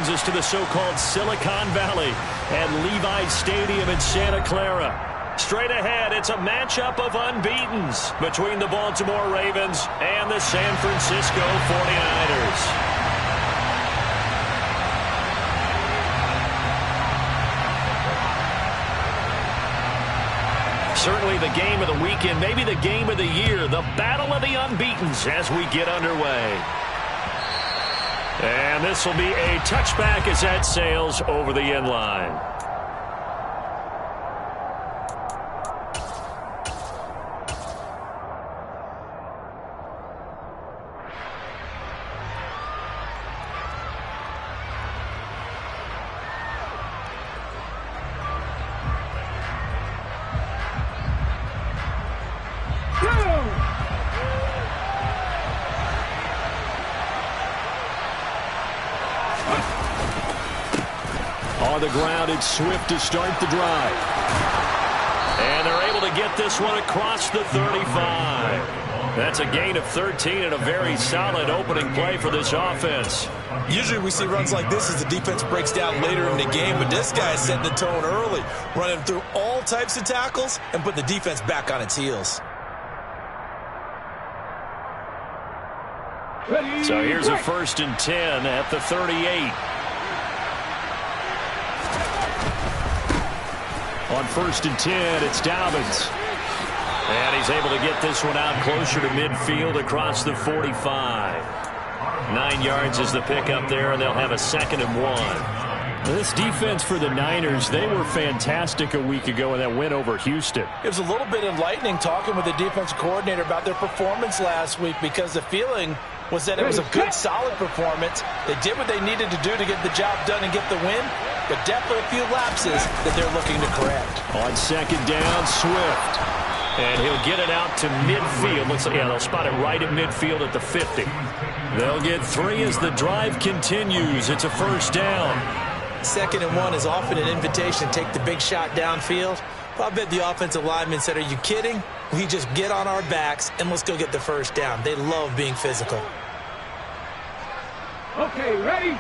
brings us to the so-called Silicon Valley at Levi's Stadium in Santa Clara. Straight ahead, it's a matchup of unbeatens between the Baltimore Ravens and the San Francisco 49ers. Certainly the game of the weekend, maybe the game of the year, the battle of the unbeatens as we get underway. And this will be a touchback as that sails over the end line. On the ground, it's Swift to start the drive. And they're able to get this one across the 35. That's a gain of 13 and a very solid opening play for this offense. Usually we see runs like this as the defense breaks down later in the game, but this guy is setting the tone early, running through all types of tackles and put the defense back on its heels. So here's a 1st and 10 at the 38. On 1st and 10, it's Dobbins. And he's able to get this one out closer to midfield across the 45. 9 yards is the pickup there, and they'll have a 2nd and 1. This defense for the Niners, they were fantastic a week ago in that win over Houston. It was a little bit enlightening talking with the defensive coordinator about their performance last week because the feeling was that it was a good, solid performance. They did what they needed to do to get the job done and get the win, but definitely a few lapses that they're looking to correct. On 2nd down, Swift. And he'll get it out to midfield. Looks like, yeah, they'll spot it right at midfield at the 50. They'll get 3 as the drive continues. It's a 1st down. 2nd and 1 is often an invitation to take the big shot downfield. Well, I bet the offensive lineman said, are you kidding? We just get on our backs and let's go get the 1st down. They love being physical. Okay, ready?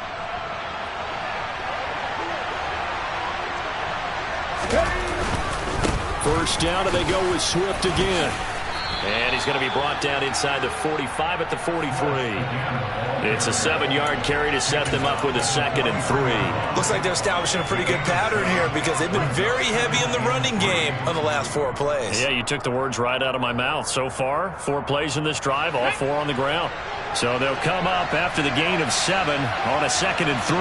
First down, and they go with Swift again. And he's going to be brought down inside the 45 at the 43. It's a 7-yard carry to set them up with a 2nd and 3. Looks like they're establishing a pretty good pattern here because they've been very heavy in the running game on the last 4 plays. Yeah, you took the words right out of my mouth. So far, 4 plays in this drive, all 4 on the ground. So they'll come up after the gain of 7 on a 2nd and 3.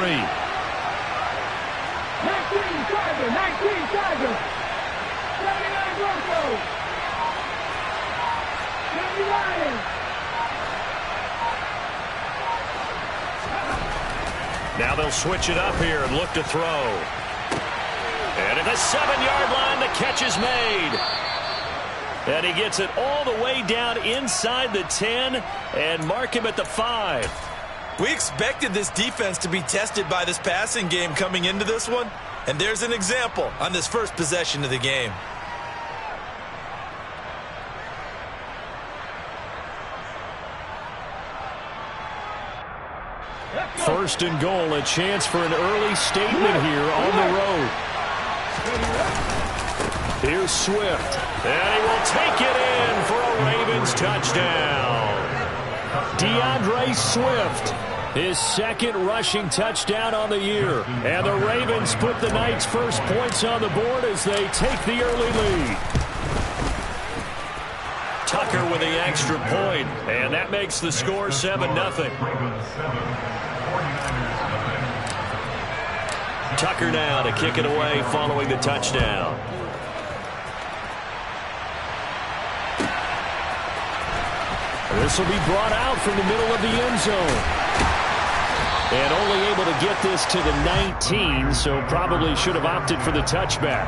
19 Tiger. 79 Broncos. 70 Lions. Now they'll switch it up here and look to throw. And at the 7-yard line, the catch is made. And he gets it all the way down inside the 10 and mark him at the 5. We expected this defense to be tested by this passing game coming into this one. And there's an example on this first possession of the game. First and goal, a chance for an early statement here on the road. Here's Swift, and he will take it in for a Ravens touchdown. DeAndre Swift, his 2nd rushing touchdown on the year. And the Ravens put the Knights' first points on the board as they take the early lead. Tucker with the extra point, and that makes the score 7-0. Tucker now to kick it away following the touchdown. This will be brought out from the middle of the end zone. And only able to get this to the 19, so probably should have opted for the touchback.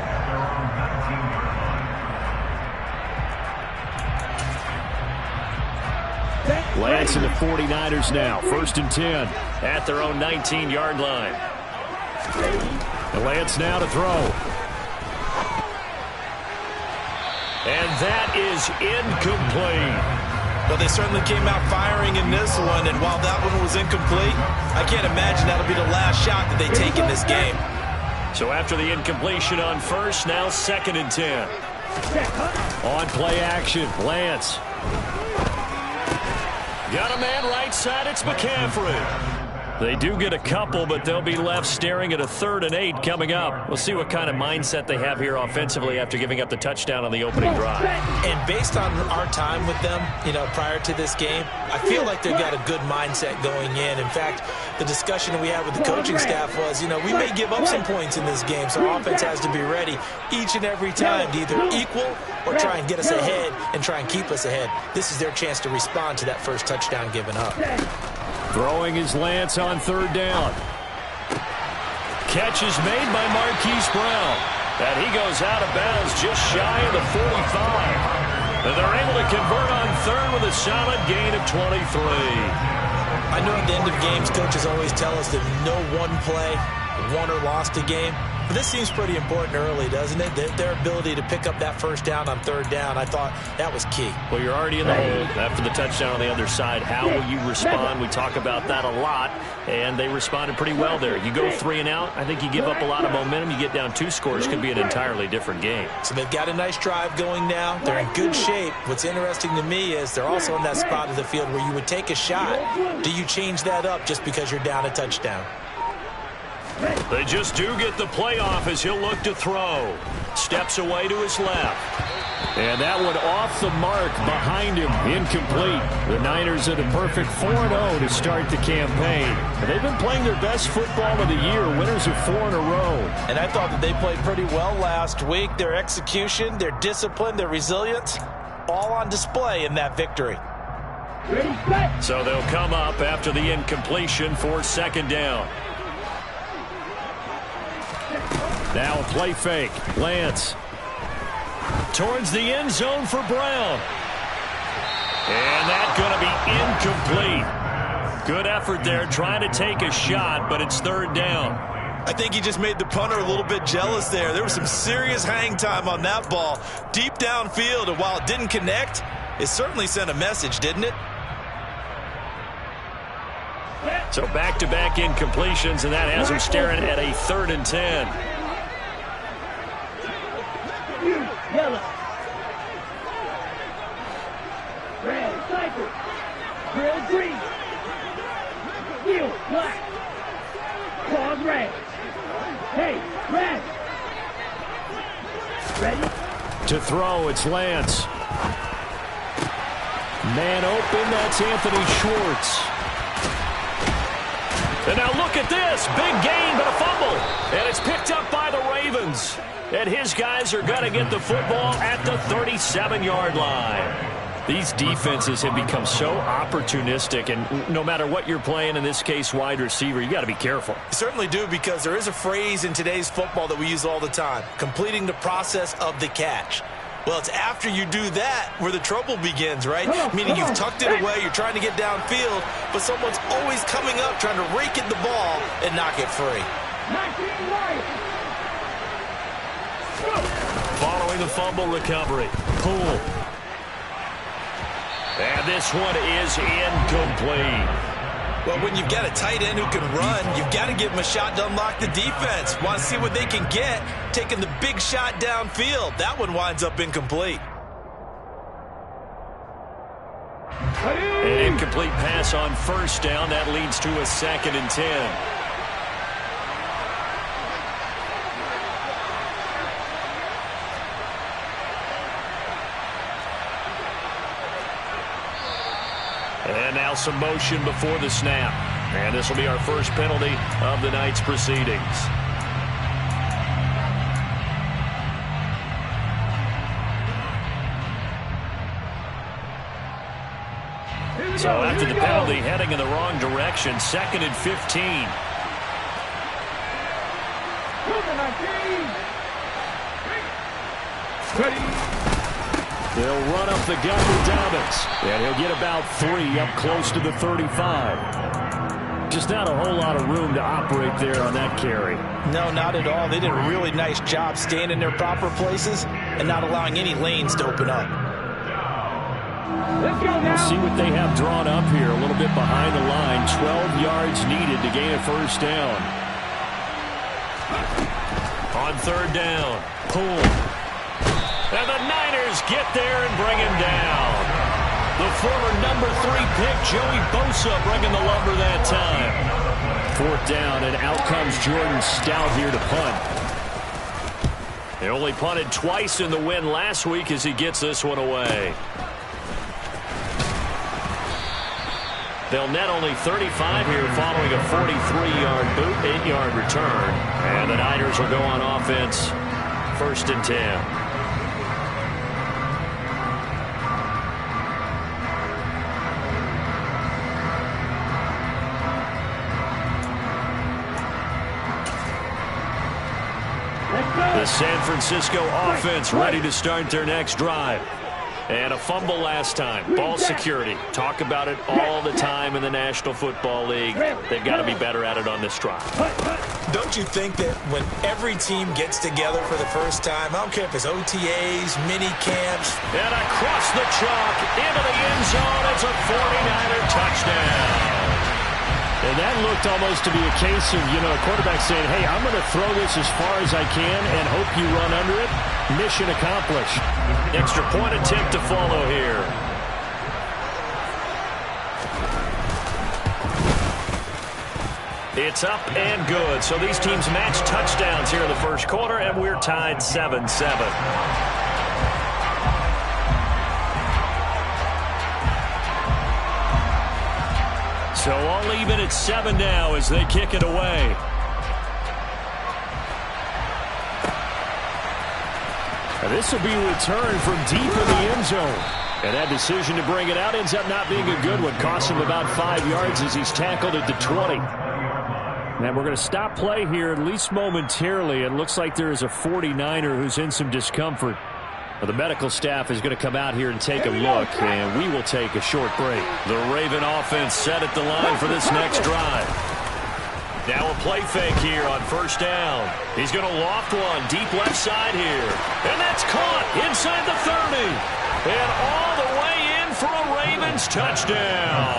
Lance and the 49ers now. 1st and 10 at their own 19-yard line. And Lance now to throw. And that is incomplete. Well, they certainly came out firing in this one, and while that one was incomplete, I can't imagine that'll be the last shot that they take in this game. So after the incompletion on first, now 2nd and 10. On play action, Lance. Got a man right side, it's McCaffrey. They do get a couple, but they'll be left staring at a 3rd and 8 coming up. We'll see what kind of mindset they have here offensively after giving up the touchdown on the opening drive. And based on our time with them, prior to this game, I feel like they've got a good mindset going in. In fact, the discussion that we had with the coaching staff was, we may give up some points in this game, so our offense has to be ready each and every time to either equal or try and get us ahead and try and keep us ahead. This is their chance to respond to that first touchdown given up. Throwing is Lance on 3rd down. Catch is made by Marquise Brown. And he goes out of bounds just shy of the 45. And they're able to convert on 3rd with a solid gain of 23. I know at the end of games, coaches always tell us that no one play won or lost a game. But this seems pretty important early, doesn't it? Their ability to pick up that first down on 3rd down, I thought that was key. Well, you're already in the hole after the touchdown on the other side. How will you respond? We talk about that a lot, and they responded pretty well there. You go 3 and out, I think you give up a lot of momentum. You get down 2 scores, could be an entirely different game. So they've got a nice drive going now. They're in good shape. What's interesting to me is they're also in that spot of the field where you would take a shot. Do you change that up just because you're down a touchdown? They just do get the playoff as he'll look to throw. Steps away to his left. And that one off the mark behind him, incomplete. The Niners at a perfect 4-0 to start the campaign. And they've been playing their best football of the year, winners of 4 in a row. And I thought that they played pretty well last week. Their execution, their discipline, their resilience, all on display in that victory. So they'll come up after the incompletion for 2nd down. Now a play fake. Lance. Towards the end zone for Brown. And that's going to be incomplete. Good effort there trying to take a shot, but it's 3rd down. I think he just made the punter a little bit jealous there. There was some serious hang time on that ball. Deep downfield, and while it didn't connect, it certainly sent a message, didn't it? So back-to-back incompletions, and that has him staring at a 3rd and 10. Yellow. Red, cycle. Red, green. Yield, black. Claws, red. Hey, red. Ready? To throw, it's Lance. Man open, that's Anthony Schwartz. And now look at this. Big gain, but a fumble. And it's picked up by the Ravens. And his guys are going to get the football at the 37-yard line. These defenses have become so opportunistic, and no matter what you're playing, in this case wide receiver, you got to be careful. You certainly do, because there is a phrase in today's football that we use all the time, completing the process of the catch. Well, it's after you do that where the trouble begins, right? Meaning you've tucked it away, you're trying to get downfield, but someone's always coming up trying to rake at the ball and knock it free. Following the fumble recovery, Poole. And this one is incomplete. Well, when you've got a tight end who can run, you've got to give him a shot to unlock the defense. Want to see what they can get, taking the big shot downfield. That one winds up incomplete. An incomplete pass on 1st down. That leads to a 2nd and 10. And now some motion before the snap. And this will be our first penalty of the night's proceedings. So after the penalty, heading in the wrong direction, 2nd and 15. They'll run up the gut with Dobbins. And he'll get about 3 up close to the 35. Just not a whole lot of room to operate there on that carry. No, not at all. They did a really nice job staying in their proper places and not allowing any lanes to open up. Let's go now. See what they have drawn up here. A little bit behind the line. 12 yards needed to gain a first down. On third down, Poole. And the Niners get there and bring him down. The former number 3 pick, Joey Bosa, bringing the lumber that time. Fourth down, and out comes Jordan Stout here to punt. They only punted twice in the win last week as he gets this one away. They'll net only 35 here following a 43-yard boot, 8-yard return. And the Niners will go on offense, 1st and 10. The San Francisco offense ready to start their next drive. And a fumble last time. Ball security. Talk about it all the time in the National Football League. They've got to be better at it on this drive. Don't you think that when every team gets together for the first time, I don't care if it's OTAs, mini camps. And across the chalk, into the end zone, it's a 49er touchdown. And that looked almost to be a case of, a quarterback saying, hey, I'm going to throw this as far as I can and hope you run under it. Mission accomplished. Extra point attempt to follow here. It's up and good. So these teams match touchdowns here in the first quarter, and we're tied 7-7. So all even at 7 now as they kick it away. And this will be returned from deep in the end zone. And that decision to bring it out ends up not being a good one. Costs him about 5 yards as he's tackled at the 20. And we're going to stop play here, at least momentarily. It looks like there is a 49er who's in some discomfort. Well, the medical staff is going to come out here and take a look, and we will take a short break. The Raven offense set at the line for this next drive. Now a play fake here on first down. He's going to loft one deep left side here. And that's caught inside the 30. And all the way in for a Ravens touchdown.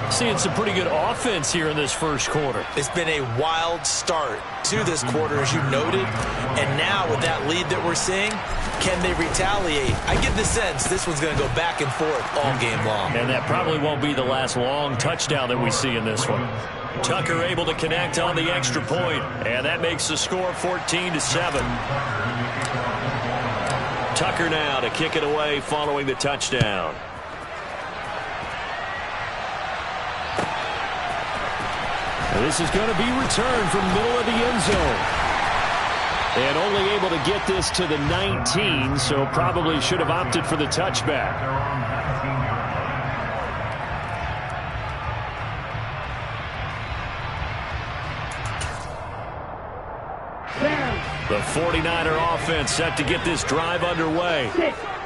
Seeing some pretty good offense here in this first quarter. It's been a wild start to this quarter, as you noted. And now with that lead that we're seeing, can they retaliate? I get the sense this one's going to go back and forth all game long. And that probably won't be the last long touchdown that we see in this one. Tucker able to connect on the extra point, and that makes the score 14-7. Tucker now to kick it away following the touchdown. And this is going to be returned from middle of the end zone. And only able to get this to the 19, so probably should have opted for the touchback. The 49er offense set to get this drive underway.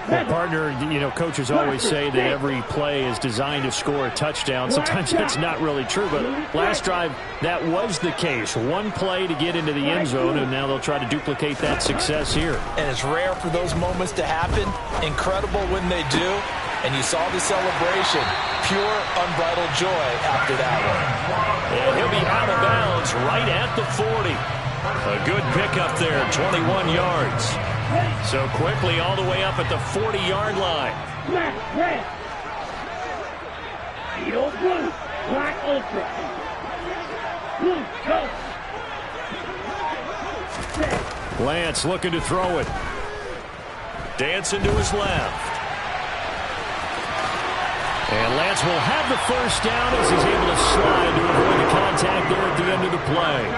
Well, partner, coaches always say that every play is designed to score a touchdown. Sometimes that's not really true, but last drive, that was the case. One play to get into the end zone, and now they'll try to duplicate that success here. And it's rare for those moments to happen. Incredible when they do. And you saw the celebration. Pure, unbridled joy after that one. And he'll be out of bounds right at the 40. A good pickup there, 21 yards. So quickly all the way up at the 40-yard line. Black, red. Yellow, blue. Black, ultra. Blue, go. Lance looking to throw it. Dancing to his left. And Lance will have the first down as he's able to slide to avoid the contact there at the end of the play.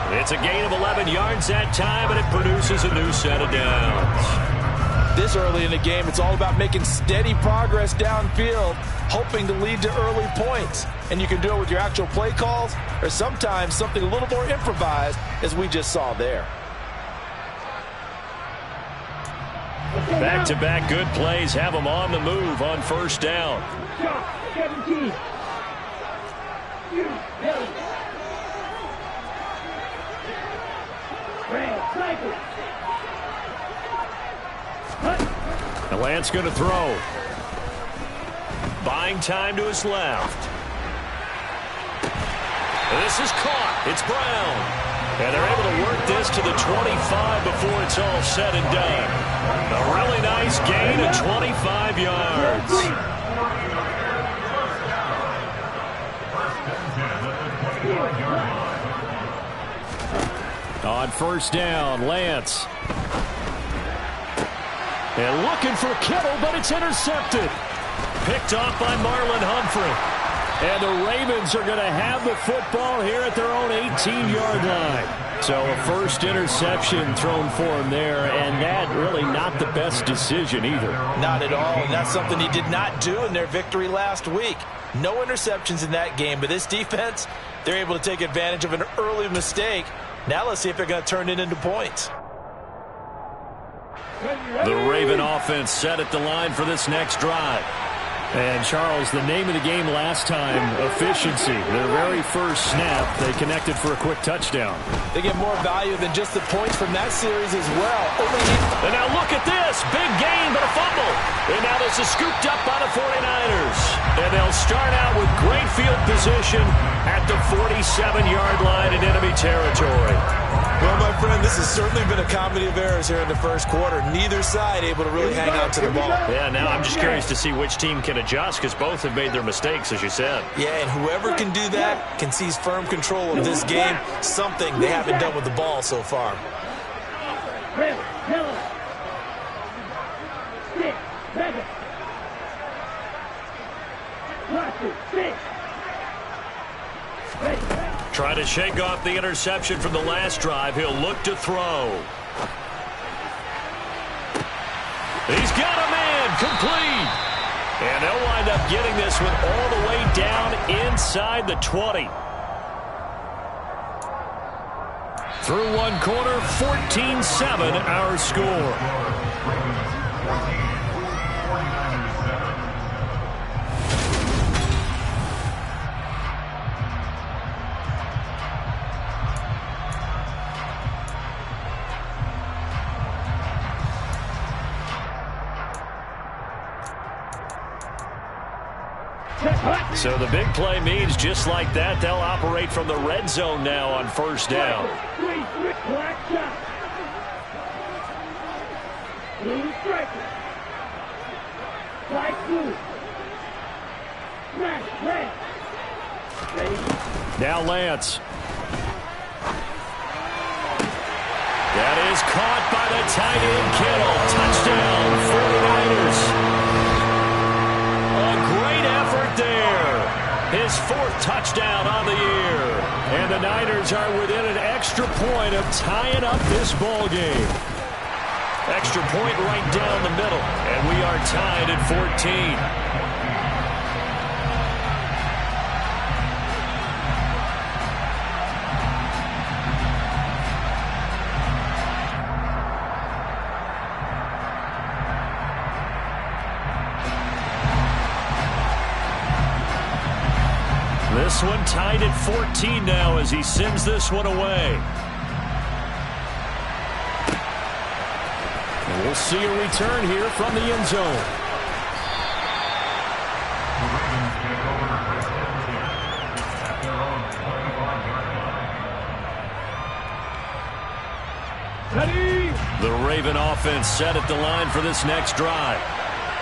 It's a gain of 11 yards that time, and it produces a new set of downs. This early in the game, it's all about making steady progress downfield, hoping to lead to early points. And you can do it with your actual play calls, or sometimes something a little more improvised, as we just saw there. Back-to-back good plays have them on the move on first down. Shot, 17. Red, sniper. Lance going to throw. Buying time to his left. This is caught. It's Brown. And they're able to work this to the 25 before it's all said and done. A really nice gain of 25 yards. On first down, Lance. And looking for Kittle, but it's intercepted. Picked off by Marlon Humphrey. And the Ravens are going to have the football here at their own 18-yard line. So a first interception thrown for him there, and that really not the best decision either. Not at all, and that's something he did not do in their victory last week. No interceptions in that game, but this defense, they're able to take advantage of an early mistake. Now let's see if they're going to turn it into points. The Raven offense set at the line for this next drive. And, Charles, the name of the game last time, efficiency. Their very first snap, they connected for a quick touchdown. They get more value than just the points from that series as well. And now look at this. Big gain, but a fumble. And now this is scooped up by the 49ers. And they'll start out with great field position at the 47-yard line in enemy territory. Well, my friend, this has certainly been a comedy of errors here in the first quarter. Neither side able to really hang on to the ball. Yeah, now I'm just curious to see which team can adjust because both have made their mistakes, as you said. Yeah, and whoever can do that can seize firm control of this game, something they haven't done with the ball so far. Red, yellow, 6, 7. Watch it, 6. Try to shake off the interception from the last drive. He'll look to throw. He's got a man complete. And they'll wind up getting this one all the way down inside the 20. Through one quarter, 14-7 our score. So the big play means just like that, they'll operate from the red zone now on first down. Black shot. Blue striker. White blue. Smash red. Ready? Now Lance. That is caught by the tight end Kittle. Touchdown, 49ers. His fourth touchdown on the year. And the Niners are within an extra point of tying up this ball game. Extra point right down the middle. And we are tied at 14. This one tied at 14 now as he sends this one away. And we'll see a return here from the end zone. The Raven offense set at the line for this next drive.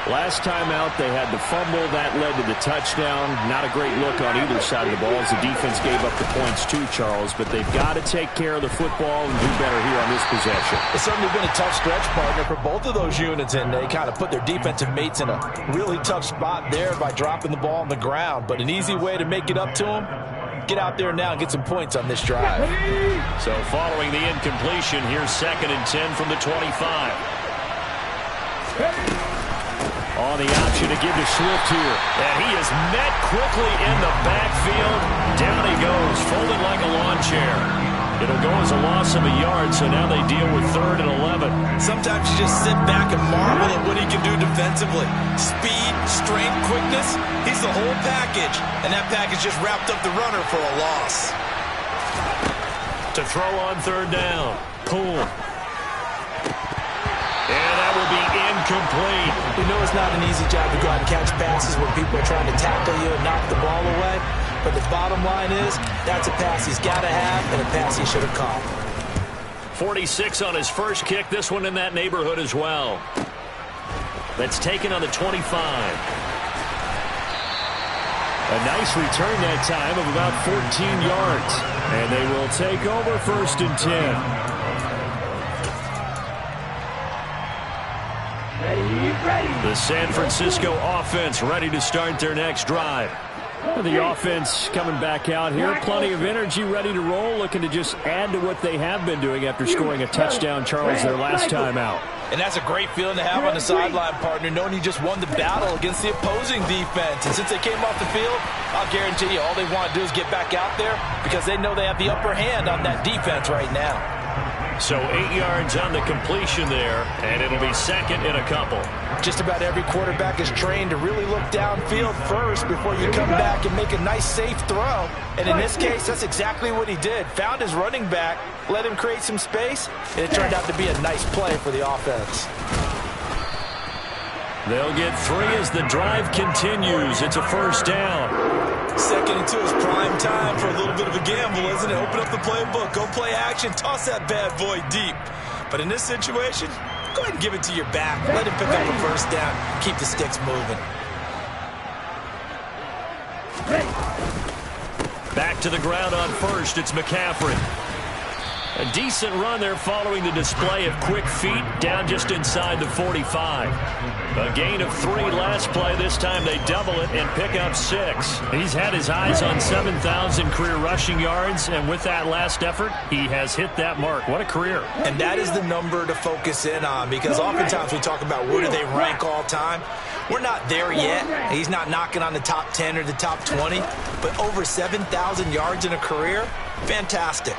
Last time out, they had the fumble. That led to the touchdown. Not a great look on either side of the ball as the defense gave up the points too, Charles. But they've got to take care of the football and do better here on this possession. It's certainly been a tough stretch, partner, for both of those units, and they kind of put their defensive mates in a really tough spot there by dropping the ball on the ground. But an easy way to make it up to them, get out there now and get some points on this drive. So following the incompletion, here's 2nd and 10 from the 25. On the option to give to Swift here. And he is met quickly in the backfield. Down he goes, folded like a lawn chair. It'll go as a loss of a yard, so now they deal with 3rd and 11. Sometimes you just sit back and marvel at what he can do defensively. Speed, strength, quickness, he's the whole package. And that package just wrapped up the runner for a loss. To throw on 3rd down. Poole. And that will be incomplete. We know it's not an easy job to go out and catch passes when people are trying to tackle you and knock the ball away. But the bottom line is, that's a pass he's got to have and a pass he should have caught. 46 on his first kick. This one in that neighborhood as well. That's taken on the 25. A nice return that time of about 14 yards. And they will take over 1st and 10. Ready. The San Francisco offense ready to start their next drive. The offense coming back out here. Plenty of energy, ready to roll, looking to just add to what they have been doing after scoring a touchdown, Charles, their last time out. And that's a great feeling to have on the sideline, partner, knowing you just won the battle against the opposing defense. And since they came off the field, I'll guarantee you all they want to do is get back out there because they know they have the upper hand on that defense right now. So 8 yards on the completion there, and it'll be 2nd and a couple. Just about every quarterback is trained to really look downfield first before you come back and make a nice, safe throw. And in this case, that's exactly what he did. Found his running back, let him create some space, and it turned out to be a nice play for the offense. They'll get 3 as the drive continues. It's a 1st down. 2nd and 2 is prime time for a little bit of a gamble, isn't it? Open up the playbook, go play action, toss that bad boy deep. But in this situation, go ahead and give it to your back. Let him pick up a 1st down. Keep the sticks moving. Back to the ground on 1st. It's McCaffrey. A decent run there following the display of quick feet down just inside the 45. A gain of 3 last play. This time they double it and pick up 6. He's had his eyes on 7,000 career rushing yards, and with that last effort, he has hit that mark. What a career. And that is the number to focus in on because oftentimes we talk about where do they rank all time. We're not there yet. He's not knocking on the top 10 or the top 20, but over 7,000 yards in a career, fantastic.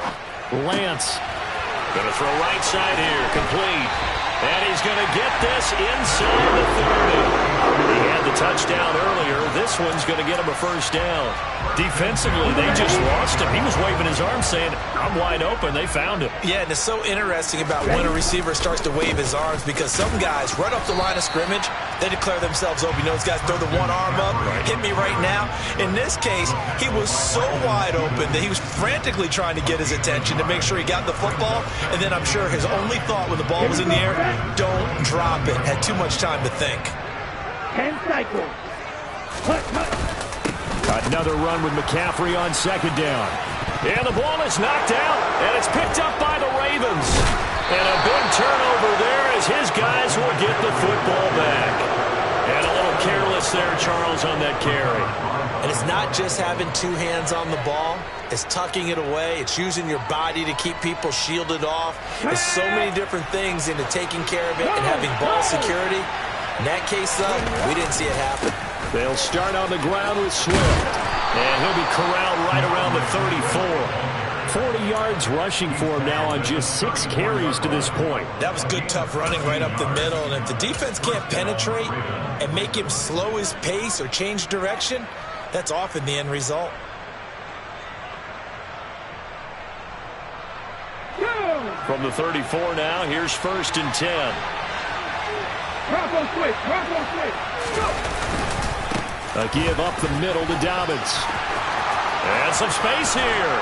Lance going to throw right side here, complete. And he's going to get this inside the 30. He had the touchdown earlier. This one's going to get him a 1st down. Defensively, they just lost him. He was waving his arm saying, I'm wide open. They found him. Yeah, and it's so interesting about when a receiver starts to wave his arms because some guys right off the line of scrimmage, they declare themselves open. You know, those guys throw the one arm up, hit me right now. In this case, he was so wide open that he was frantically trying to get his attention to make sure he got the football. And then I'm sure his only thought when the ball was in the air, don't drop it. Had too much time to think. 10 cycles. Another run with McCaffrey on 2nd down. And the ball is knocked out, and it's picked up by the Ravens. And a big turnover there as his guys will get the football back. And a little careless there, Charles, on that carry. And it's not just having 2 hands on the ball. It's tucking it away. It's using your body to keep people shielded off. There's so many different things into taking care of it and having ball security. In that case, though, we didn't see it happen. They'll start on the ground with Swift. And he'll be corralled right around the 34. 40 yards rushing for him now on just 6 carries to this point. That was good, tough running right up the middle. And if the defense can't penetrate and make him slow his pace or change direction, that's often the end result. From the 34 now, here's 1st and 10. A give up the middle to Dobbins. And some space here.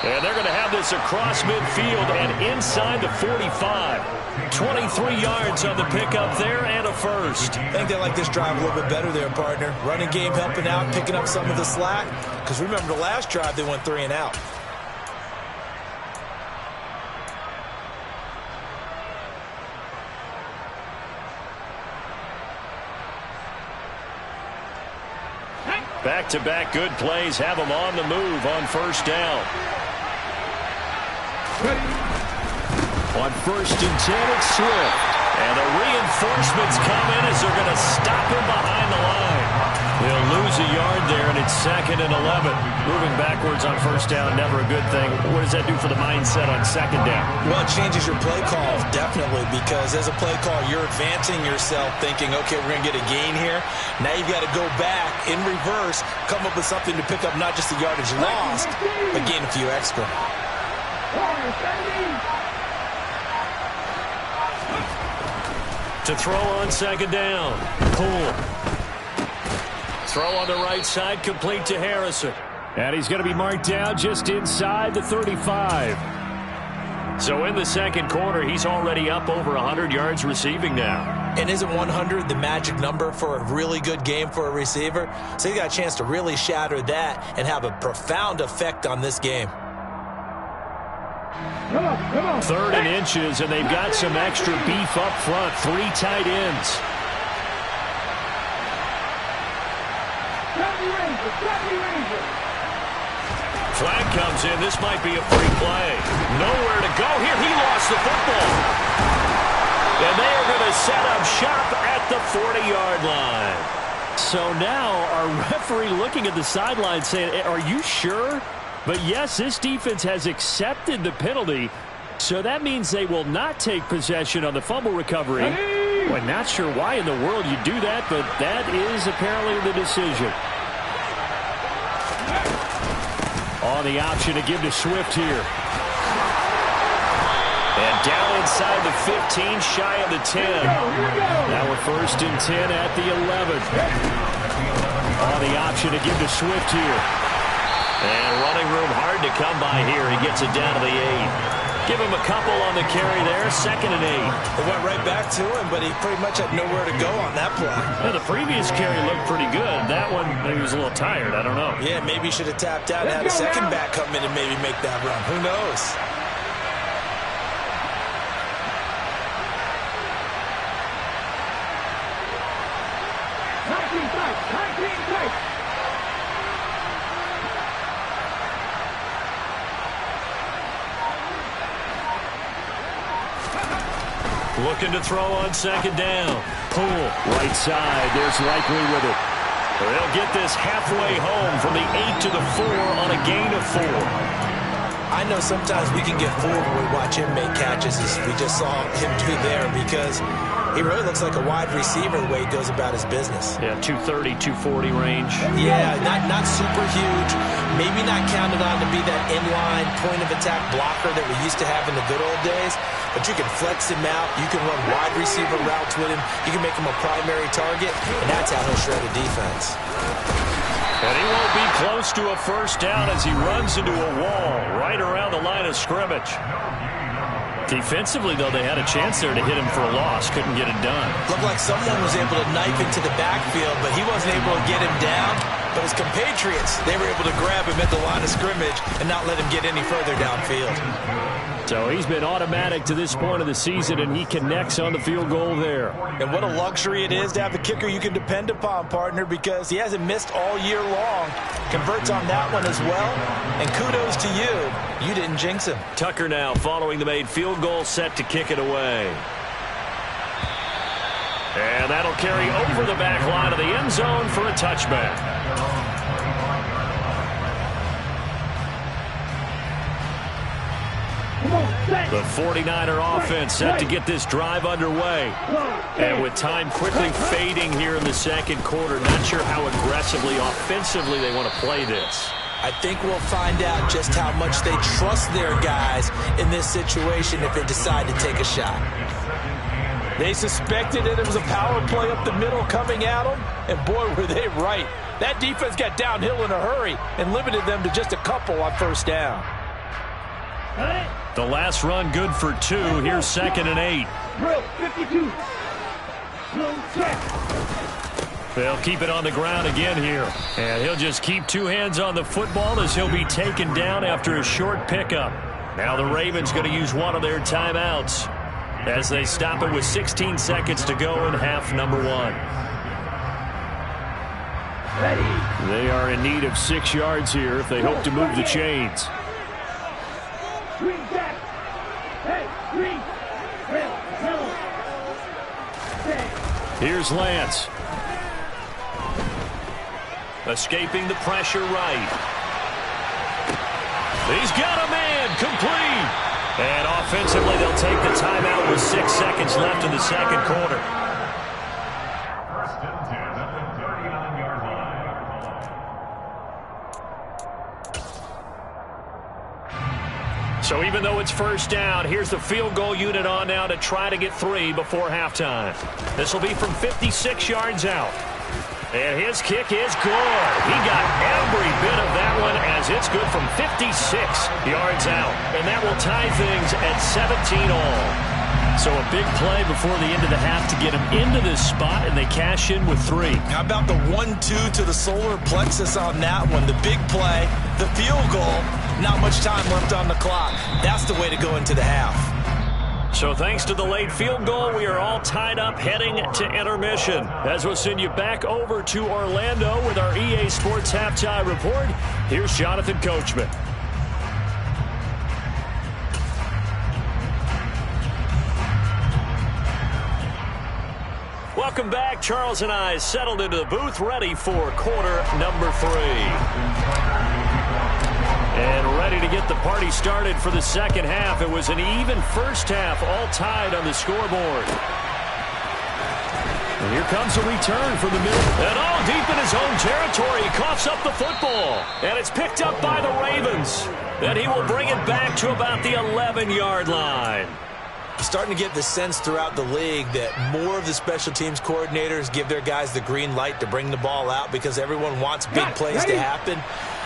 And they're going to have this across midfield and inside the 45. 23 yards on the pickup there and a 1st. I think they like this drive a little bit better there, partner. Running game helping out, picking up some of the slack. Because remember the last drive, they went 3 and out. Back-to-back good plays have them on the move on 1st down. On 1st and 10, it's Swift. And the reinforcements come in as they're going to stop him behind the line. They'll lose a yard there, and it's 2nd and 11. Moving backwards on 1st down, never a good thing. What does that do for the mindset on 2nd down? Well, it changes your play calls, definitely, because as a play call, you're advancing yourself thinking, okay, we're going to get a gain here. Now you've got to go back in reverse, come up with something to pick up not just the yardage lost, but gain a few extra. To throw on second down. Poole. Throw on the right side, complete to Harrison. And he's going to be marked down just inside the 35. So in the second quarter, he's already up over 100 yards receiving now. And isn't 100 the magic number for a really good game for a receiver? So he got a chance to really shatter that and have a profound effect on this game. Come on. 3rd and inches, and they've got some extra beef up front. 3 tight ends. Flag comes in. This might be a free play. Nowhere to go here. He lost the football. And they are going to set up shop at the 40-yard line. So now our referee looking at the sideline saying, are you sure? But yes, this defense has accepted the penalty. So that means they will not take possession on the fumble recovery. Well, not sure why in the world you do that, but that is apparently the decision. On the option to give to Swift here. And down inside the 15, shy of the 10. Now we're 1st and 10 at the 11. On the option to give to Swift here. And running room hard to come by here. He gets it down to the 8. Give him a couple on the carry there. 2nd and 8. It went right back to him, but he pretty much had nowhere to go on that play. Yeah, the previous carry looked pretty good. That one, maybe he was a little tired. I don't know. Yeah, maybe he should have tapped out and had a second back come in and maybe make that run. Who knows? Looking to throw on 2nd down. Poole, right side. There's Likely with it. They'll get this halfway home from the 8 to the 4 on a gain of 4. I know sometimes we can get fooled when we watch him make catches, as we just saw him do there, because he really looks like a wide receiver the way he goes about his business. Yeah, 230, 240 range. Yeah, not super huge. Maybe not counted on to be that inline point-of-attack blocker that we used to have in the good old days. But you can flex him out. You can run wide receiver routes with him. You can make him a primary target, and that's how he'll shred a defense. And he won't be close to a 1st down as he runs into a wall right around the line of scrimmage. Defensively, though, they had a chance there to hit him for a loss. Couldn't get it done. Looked like someone was able to knife into the backfield, but he wasn't able to get him down. But his compatriots, they were able to grab him at the line of scrimmage and not let him get any further downfield. So he's been automatic to this point of the season, and he connects on the field goal there. And what a luxury it is to have a kicker you can depend upon, partner, because he hasn't missed all year long. Converts on that one as well. And kudos to you. You didn't jinx him. Tucker now following the made field goal, set to kick it away. And that'll carry over the back line of the end zone for a touchback. The 49er offense set to get this drive underway. And with time quickly fading here in the second quarter, not sure how aggressively, offensively they want to play this. I think we'll find out just how much they trust their guys in this situation if they decide to take a shot. They suspected that it was a power play up the middle coming at them, and boy, were they right. That defense got downhill in a hurry and limited them to just a couple on 1st down. The last run good for 2. Here's 2nd and 8. Drill 52. They'll keep it on the ground again here. And he'll just keep 2 hands on the football as he'll be taken down after a short pickup. Now the Ravens going to use one of their timeouts as they stop it with 16 seconds to go in half number 1. Ready. They are in need of 6 yards here if they hope to move the chains. Green back. Hey, green. Here's Lance. Escaping the pressure right. He's got a man. Complete. And offensively, they'll take the timeout with 6 seconds left in the second quarter. So even though it's first down, here's the field goal unit on now to try to get 3 before halftime. This will be from 56 yards out. And his kick is good. He got every bit of that one as it's good from 56 yards out. And that will tie things at 17 all. So a big play before the end of the half to get him into this spot, and they cash in with 3. How about the 1-2 to the solar plexus on that one? The big play, the field goal, not much time left on the clock. That's the way to go into the half. So thanks to the late field goal, we are all tied up heading to intermission. As we'll send you back over to Orlando with our EA Sports Halftime Report, here's Jonathan Coachman. Welcome back. Charles and I settled into the booth, ready for quarter number 3. And ready to get the party started for the second half. It was an even first half, all tied on the scoreboard. And here comes a return from the middle. And all deep in his own territory. He coughs up the football. And it's picked up by the Ravens. And he will bring it back to about the 11-yard line. Starting to get the sense throughout the league that more of the special teams coordinators give their guys the green light to bring the ball out because everyone wants big plays to happen.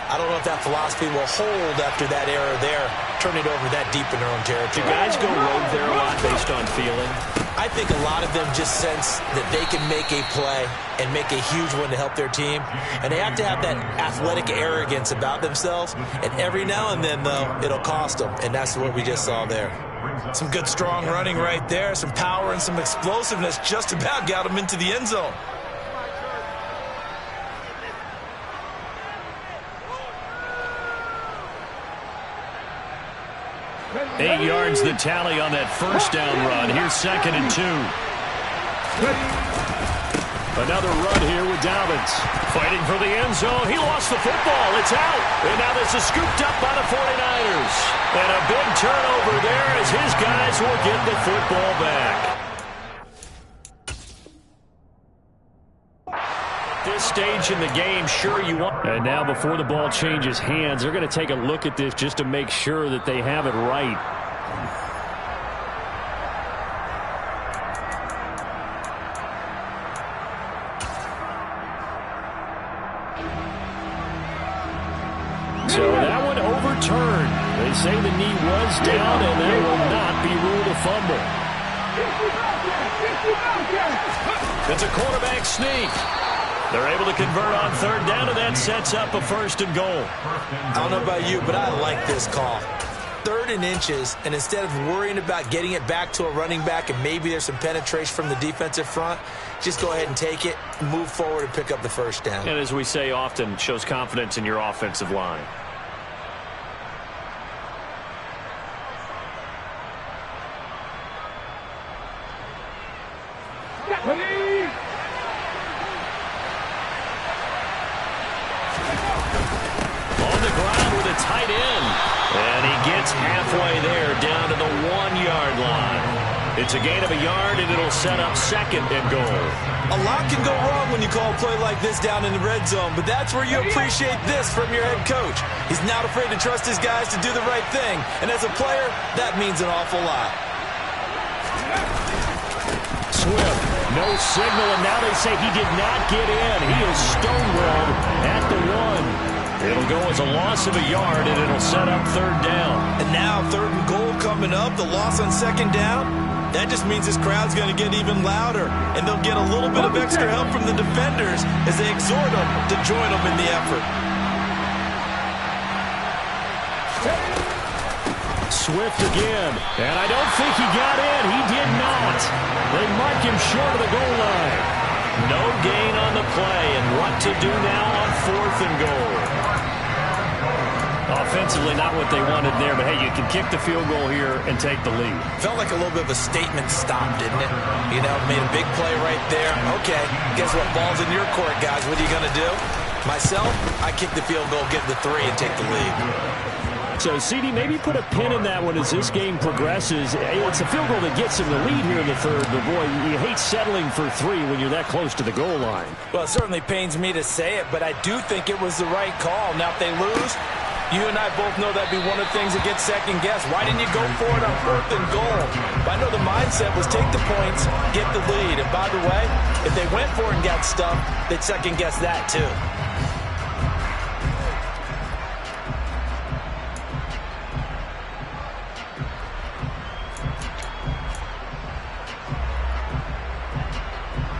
I don't know if that philosophy will hold after that error there, turn it over that deep in their own territory. Do guys go rogue there a lot based on feeling? I think a lot of them just sense that they can make a play and make a huge one to help their team. And they have to have that athletic arrogance about themselves. And every now and then, though, it'll cost them. And that's what we just saw there. Some good, strong running right there. Some power and some explosiveness just about got them into the end zone. 8 yards the tally on that first down run. Here's 2nd and 2. Another run here with Dobbins. Fighting for the end zone. He lost the football. It's out. And now this is scooped up by the 49ers. And a big turnover there as his guys will get the football back. This stage in the game, sure you want. And now before the ball changes hands, they're going to take a look at this just to make sure that they have it right. So that one overturned. They say the knee was down, and that will not be ruled a fumble. It's a quarterback sneak. They're able to convert on 3rd down, and that sets up a 1st and goal. I don't know about you, but I like this call. 3rd and inches, and instead of worrying about getting it back to a running back and maybe there's some penetration from the defensive front, just go ahead and take it, move forward, and pick up the 1st down. And as we say often, shows confidence in your offensive line. Tight end. And he gets halfway there down to the 1-yard line. It's a gain of a yard, and it'll set up 2nd and goal. A lot can go wrong when you call a play like this down in the red zone, but that's where you appreciate this from your head coach. He's not afraid to trust his guys to do the right thing, and as a player, that means an awful lot. Swift, no signal, and now they say he did not get in. He is stonewalled at the 1. It'll go as a loss of a yard, and it'll set up 3rd down. And now 3rd and goal coming up, the loss on 2nd down. That just means this crowd's going to get even louder, and they'll get a little bit of extra help from the defenders as they exhort them to join them in the effort. Swift again, and I don't think he got in. He did not. They mark him short of the goal line. No gain on the play, and what to do now on 4th and goal. Offensively, not what they wanted there, but hey, you can kick the field goal here and take the lead. Felt like a little bit of a statement stop, didn't it? You know, made a big play right there. Okay, guess what? Ball's in your court, guys. What are you going to do? Myself, I kick the field goal, get the 3, and take the lead. So, CD, maybe put a pin in that one as this game progresses. It's a field goal that gets him the lead here in the 3rd, but boy, you hate settling for 3 when you're that close to the goal line. Well, it certainly pains me to say it, but I do think it was the right call. Now, if they lose, You and I both know that'd be one of the things that gets second guessed. Why didn't you go for it on 4th and goal? But I know the mindset was take the points, get the lead. And by the way, if they went for it and got stumped, they'd second guess that too.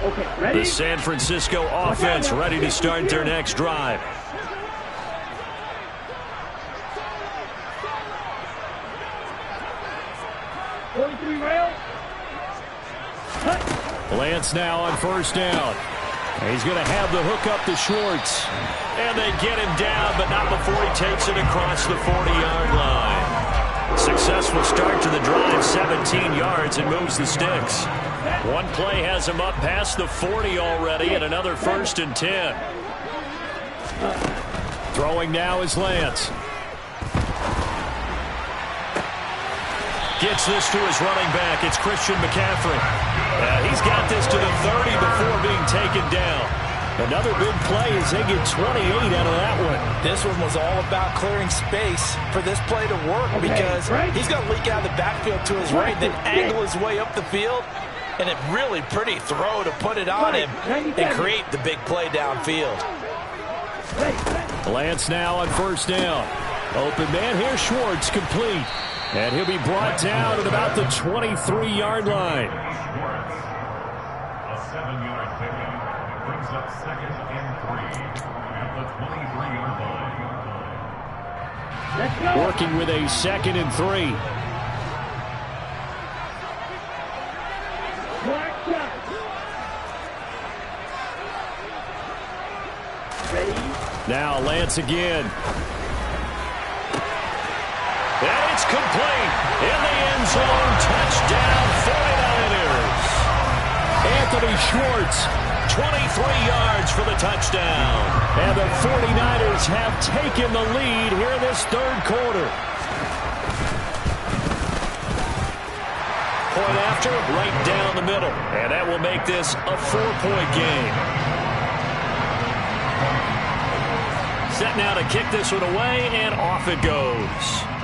Okay, ready? The San Francisco offense ready to start their next drive. Lance now on 1st down. He's going to have the hook up to Schwartz. And they get him down, but not before he takes it across the 40-yard line. Successful start to the drive, 17 yards, and moves the sticks. One play has him up past the 40 already, and another 1st and 10. Throwing now is Lance. Gets this to his running back. It's Christian McCaffrey. He's got this to the 30 before being taken down. Another big play as they get 28 out of that one. This one was all about clearing space for this play to work because he's going to leak out of the backfield to his right, then angle his way up the field, and a really pretty throw to put it on him and create the big play downfield. Lance now on 1st down. Open man here, Schwartz, complete. And he'll be brought down at about the 23-yard line. A 7-yard pickup brings up 2nd and 3 at the 23-yard line. Let's go. Working with a 2nd and 3. Black shot. Ready? Now Lance again. And it's complete. In the end zone, touchdown 49ers. Anthony Schwartz, 23 yards for the touchdown. And the 49ers have taken the lead here in this 3rd quarter. Point after, right down the middle. And that will make this a 4-point game. Set now to kick this one away, and off it goes.